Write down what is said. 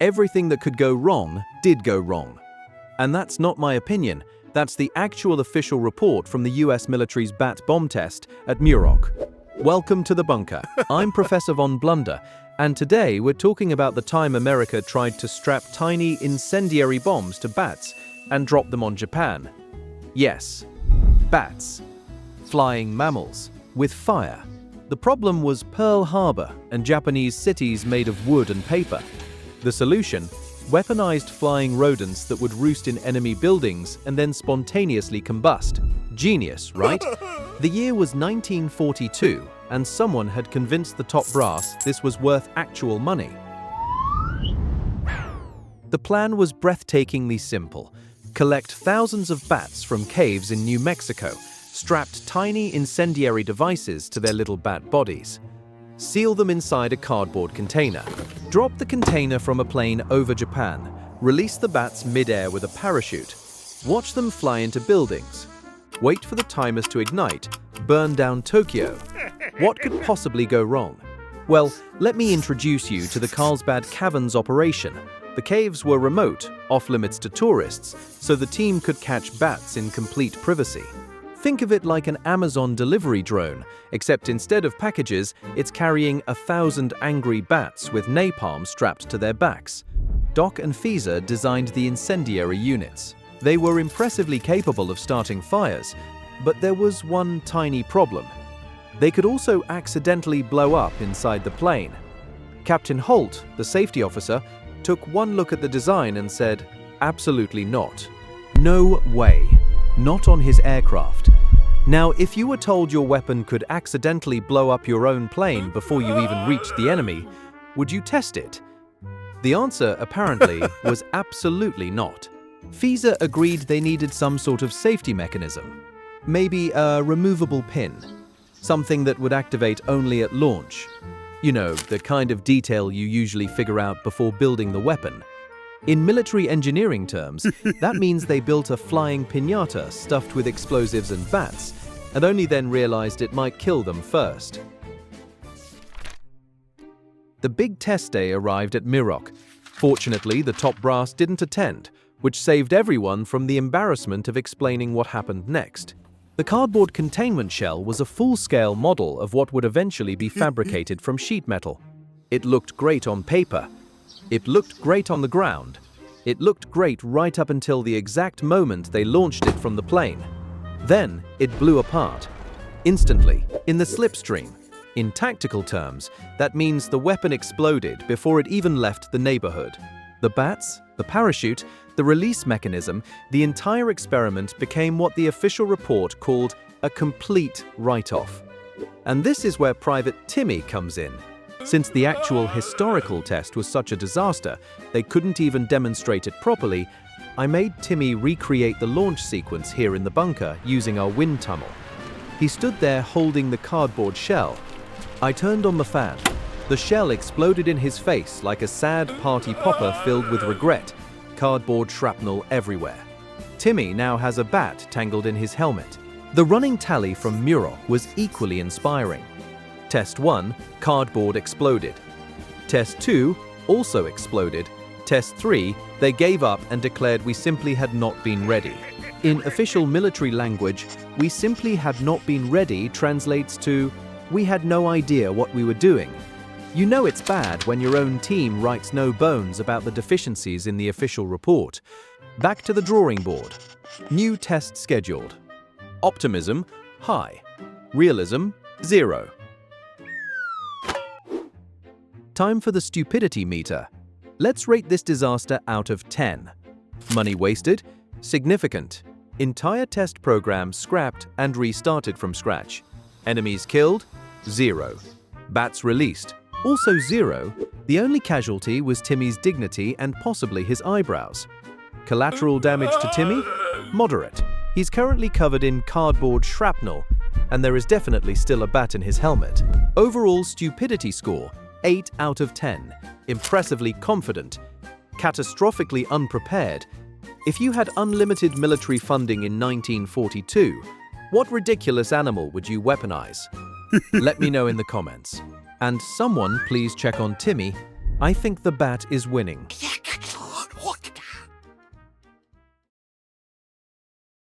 Everything that could go wrong did go wrong. And that's not my opinion. That's the actual official report from the US military's bat bomb test at Muroc. Welcome to the bunker. I'm Professor Von Blunder, and today we're talking about the time America tried to strap tiny incendiary bombs to bats and drop them on Japan. Yes, bats. Flying mammals with fire. The problem was Pearl Harbor and Japanese cities made of wood and paper. The solution? Weaponized flying rodents that would roost in enemy buildings and then spontaneously combust. Genius, right? The year was 1942, and someone had convinced the top brass this was worth actual money. The plan was breathtakingly simple. Collect thousands of bats from caves in New Mexico, strapped tiny incendiary devices to their little bat bodies. Seal them inside a cardboard container. Drop the container from a plane over Japan. Release the bats mid-air with a parachute. Watch them fly into buildings. Wait for the timers to ignite. Burn down Tokyo. What could possibly go wrong? Well, let me introduce you to the Carlsbad Caverns operation. The caves were remote, off-limits to tourists, so the team could catch bats in complete privacy. Think of it like an Amazon delivery drone, except instead of packages, it's carrying 1,000 angry bats with napalm strapped to their backs. Doc and Fiza designed the incendiary units. They were impressively capable of starting fires, but there was one tiny problem. They could also accidentally blow up inside the plane. Captain Holt, the safety officer, took one look at the design and said, "Absolutely not. No way. Not on his aircraft." Now, if you were told your weapon could accidentally blow up your own plane before you even reached the enemy, would you test it? The answer, apparently, was absolutely not. Fiza agreed they needed some sort of safety mechanism. Maybe a removable pin. Something that would activate only at launch. You know, the kind of detail you usually figure out before building the weapon. In military engineering terms, that means they built a flying piñata stuffed with explosives and bats, and only then realized it might kill them first. The big test day arrived at Muroc. Fortunately, the top brass didn't attend, which saved everyone from the embarrassment of explaining what happened next. The cardboard containment shell was a full-scale model of what would eventually be fabricated from sheet metal. It looked great on paper. It looked great on the ground. It looked great right up until the exact moment they launched it from the plane. Then it blew apart. Instantly, in the slipstream. In tactical terms, that means the weapon exploded before it even left the neighborhood. The bats, the parachute, the release mechanism, the entire experiment became what the official report called a complete write-off. And this is where Private Timmy comes in. Since the actual historical test was such a disaster, they couldn't even demonstrate it properly, I made Timmy recreate the launch sequence here in the bunker using our wind tunnel. He stood there holding the cardboard shell. I turned on the fan. The shell exploded in his face like a sad party popper filled with regret. Cardboard shrapnel everywhere. Timmy now has a bat tangled in his helmet. The running tally from Muroc was equally inspiring. Test 1, cardboard exploded. Test 2, also exploded. Test 3, they gave up and declared we simply had not been ready. In official military language, we simply had not been ready translates to, we had no idea what we were doing. You know it's bad when your own team writes no bones about the deficiencies in the official report. Back to the drawing board. New test scheduled. Optimism, high. Realism, 0. Time for the stupidity meter. Let's rate this disaster out of 10. Money wasted? Significant. Entire test program scrapped and restarted from scratch. Enemies killed? 0. Bats released? Also 0. The only casualty was Timmy's dignity and possibly his eyebrows. Collateral damage to Timmy? Moderate. He's currently covered in cardboard shrapnel, and there is definitely still a bat in his helmet. Overall stupidity score, 8 out of 10. Impressively confident. Catastrophically unprepared. If you had unlimited military funding in 1942, what ridiculous animal would you weaponize? Let me know in the comments. And someone please check on Timmy. I think the bat is winning.